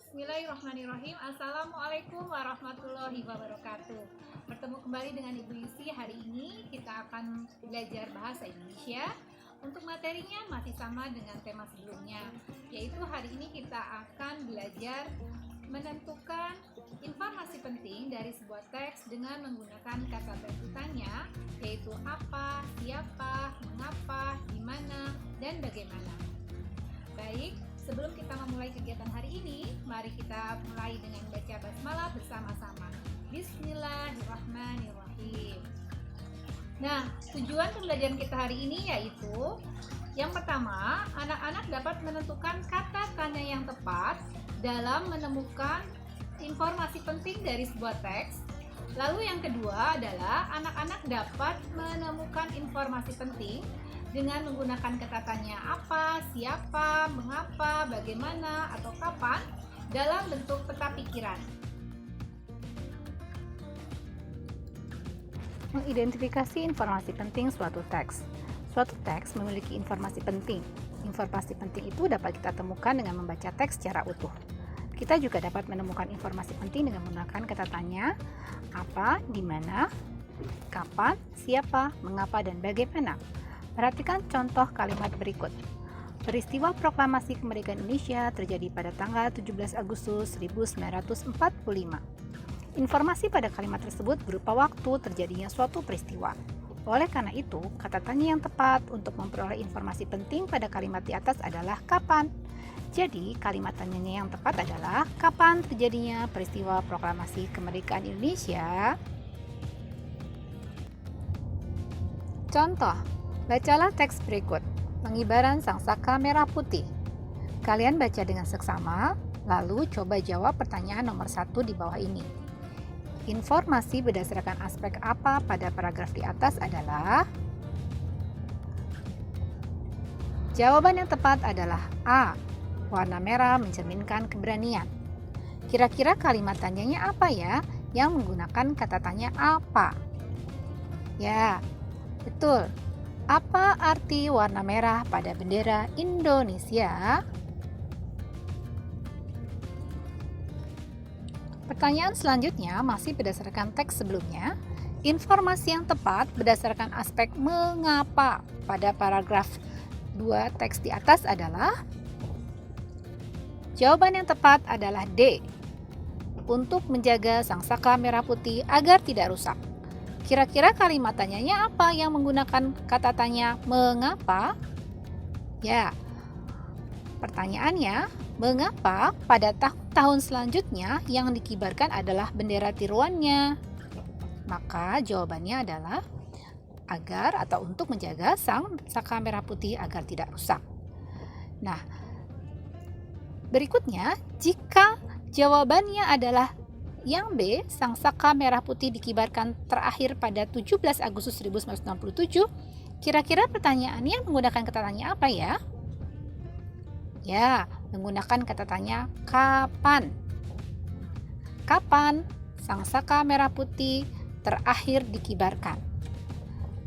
Bismillahirrahmanirrahim. Assalamualaikum warahmatullahi wabarakatuh. Bertemu kembali dengan Ibu Yusi. Hari ini kita akan belajar bahasa Indonesia. Untuk materinya masih sama dengan tema sebelumnya, yaitu hari ini kita akan belajar menentukan informasi penting dari sebuah teks dengan menggunakan kata bantu tanya, yaitu apa, siapa, mengapa, di mana, dan bagaimana. Baik, sebelum kita memulai kegiatan hari ini, mari kita mulai dengan baca basmalah bersama-sama. Bismillahirrahmanirrahim. Nah, tujuan pembelajaran kita hari ini yaitu yang pertama, anak-anak dapat menentukan kata tanya yang tepat dalam menemukan informasi penting dari sebuah teks. Lalu yang kedua adalah anak-anak dapat menemukan informasi penting dengan menggunakan kata tanya apa, siapa, mengapa, bagaimana, atau kapan dalam bentuk peta pikiran. Mengidentifikasi informasi penting suatu teks. Suatu teks memiliki informasi penting. Informasi penting itu dapat kita temukan dengan membaca teks secara utuh. Kita juga dapat menemukan informasi penting dengan menggunakan kata tanya apa, di mana, kapan, siapa, mengapa, dan bagaimana. Perhatikan contoh kalimat berikut. Peristiwa proklamasi kemerdekaan Indonesia terjadi pada tanggal 17 Agustus 1945. Informasi pada kalimat tersebut berupa waktu terjadinya suatu peristiwa. Oleh karena itu, kata tanya yang tepat untuk memperoleh informasi penting pada kalimat di atas adalah kapan. Jadi, kalimat tanyanya yang tepat adalah kapan terjadinya peristiwa proklamasi kemerdekaan Indonesia? Contoh, bacalah teks berikut. Pengibaran sangsaka merah putih. Kalian baca dengan seksama, lalu coba jawab pertanyaan nomor 1 di bawah ini. Informasi berdasarkan aspek apa pada paragraf di atas adalah? Jawaban yang tepat adalah A. Warna merah mencerminkan keberanian. Kira-kira kalimat tanyanya apa ya yang menggunakan kata tanya apa? Ya, betul. Apa arti warna merah pada bendera Indonesia? Pertanyaan selanjutnya masih berdasarkan teks sebelumnya. Informasi yang tepat berdasarkan aspek mengapa pada paragraf 2 teks di atas adalah? Jawaban yang tepat adalah D. Untuk menjaga sangsaka merah putih agar tidak rusak. Kira-kira kalimat tanyanya apa yang menggunakan kata tanya mengapa? Ya, pertanyaannya, mengapa pada tahun selanjutnya yang dikibarkan adalah bendera tiruannya? Maka jawabannya adalah agar atau untuk menjaga sangsaka merah putih agar tidak rusak. Nah, berikutnya, jika jawabannya adalah yang B, sangsaka merah putih dikibarkan terakhir pada 17 Agustus 1967, kira-kira pertanyaannya menggunakan kata tanya apa ya? Ya, menggunakan kata tanya kapan. Kapan sangsaka merah putih terakhir dikibarkan?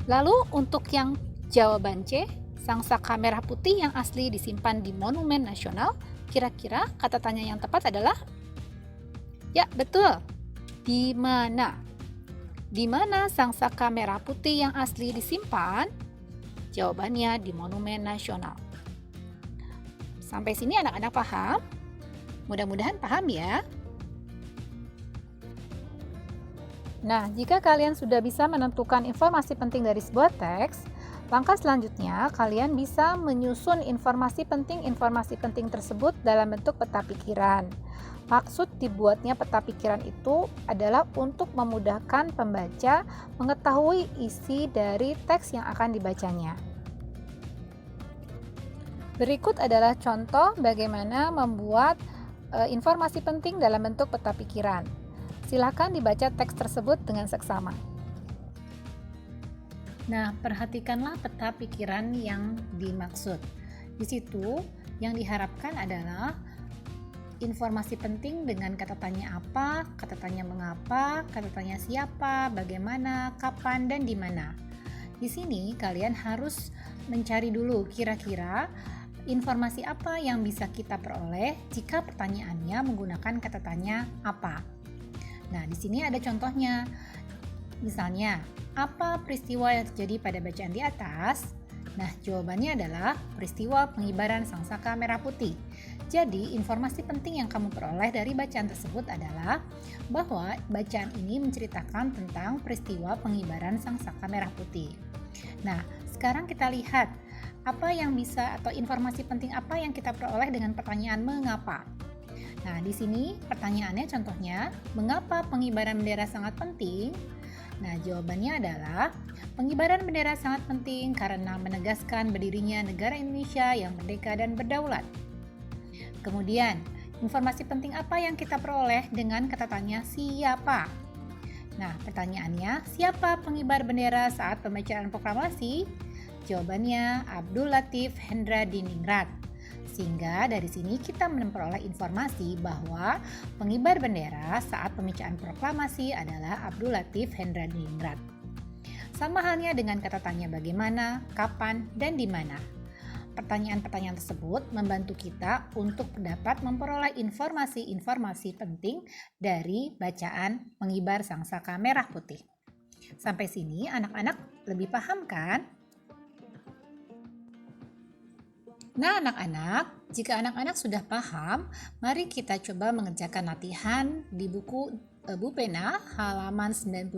Lalu untuk yang jawaban C, sangsaka merah putih yang asli disimpan di Monumen Nasional, kira-kira kata tanya yang tepat adalah? Ya, betul. Di mana? Di mana sangsaka merah putih yang asli disimpan? Jawabannya di Monumen Nasional. Sampai sini anak-anak paham? Mudah-mudahan paham ya. Nah, jika kalian sudah bisa menentukan informasi penting dari sebuah teks, langkah selanjutnya kalian bisa menyusun informasi penting tersebut dalam bentuk peta pikiran. Maksud dibuatnya peta pikiran itu adalah untuk memudahkan pembaca mengetahui isi dari teks yang akan dibacanya. Berikut adalah contoh bagaimana membuat informasi penting dalam bentuk peta pikiran. Silakan dibaca teks tersebut dengan seksama. Nah, perhatikanlah peta pikiran yang dimaksud. Di situ yang diharapkan adalah informasi penting dengan kata tanya apa, kata tanya mengapa, kata tanya siapa, bagaimana, kapan, dan di mana. Di sini kalian harus mencari dulu kira-kira informasi apa yang bisa kita peroleh jika pertanyaannya menggunakan kata tanya apa. Nah, di sini ada contohnya. Misalnya, apa peristiwa yang terjadi pada bacaan di atas? Nah, jawabannya adalah peristiwa pengibaran sangsaka merah putih. Jadi, informasi penting yang kamu peroleh dari bacaan tersebut adalah bahwa bacaan ini menceritakan tentang peristiwa pengibaran sangsaka merah putih. Nah, sekarang kita lihat apa yang bisa atau informasi penting apa yang kita peroleh dengan pertanyaan mengapa. Nah, di sini pertanyaannya contohnya, mengapa pengibaran bendera sangat penting? Nah, jawabannya adalah pengibaran bendera sangat penting karena menegaskan berdirinya negara Indonesia yang merdeka dan berdaulat. Kemudian, informasi penting apa yang kita peroleh dengan kata tanya siapa? Nah, pertanyaannya, siapa pengibar bendera saat pembacaan proklamasi? Jawabannya Abdul Latif Hendra Diningrat. Sehingga dari sini kita memperoleh informasi bahwa pengibar bendera saat pembacaan proklamasi adalah Abdul Latif Hendra Diningrat. Sama halnya dengan kata tanya bagaimana, kapan, dan di mana. Pertanyaan-pertanyaan tersebut membantu kita untuk dapat memperoleh informasi-informasi penting dari bacaan pengibar sangsaka merah putih. Sampai sini anak-anak lebih paham kan? Nah anak-anak, jika anak-anak sudah paham, mari kita coba mengerjakan latihan di buku Bu Pena halaman 98,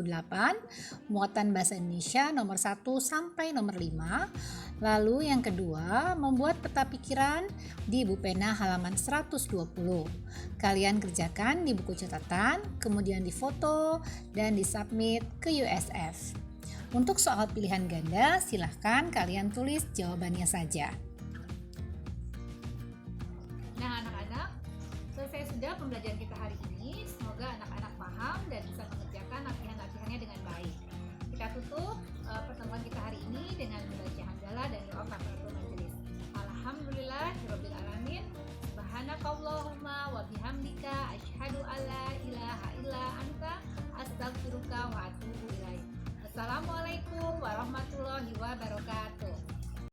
muatan bahasa Indonesia nomor 1 sampai nomor 5. Lalu yang kedua, membuat peta pikiran di Bu Pena halaman 120. Kalian kerjakan di buku catatan, kemudian difoto dan disubmit ke USF. Untuk soal pilihan ganda, silahkan kalian tulis jawabannya saja. Nah anak-anak, selesai sudah pembelajaran kita hari ini. Semoga anak-anak paham dan bisa mengerjakan latihan-latihannya dengan baik. Kita tutup pertemuan kita hari ini dengan membaca hamdalah dan doa kafaratul majelis. Alhamdulillahirabbil alamin. Subhanakallahumma wa bihamdika asyhadu alla ilaha illa anta astaghfiruka wa atubu ilaik. Assalamualaikum warahmatullahi wabarakatuh.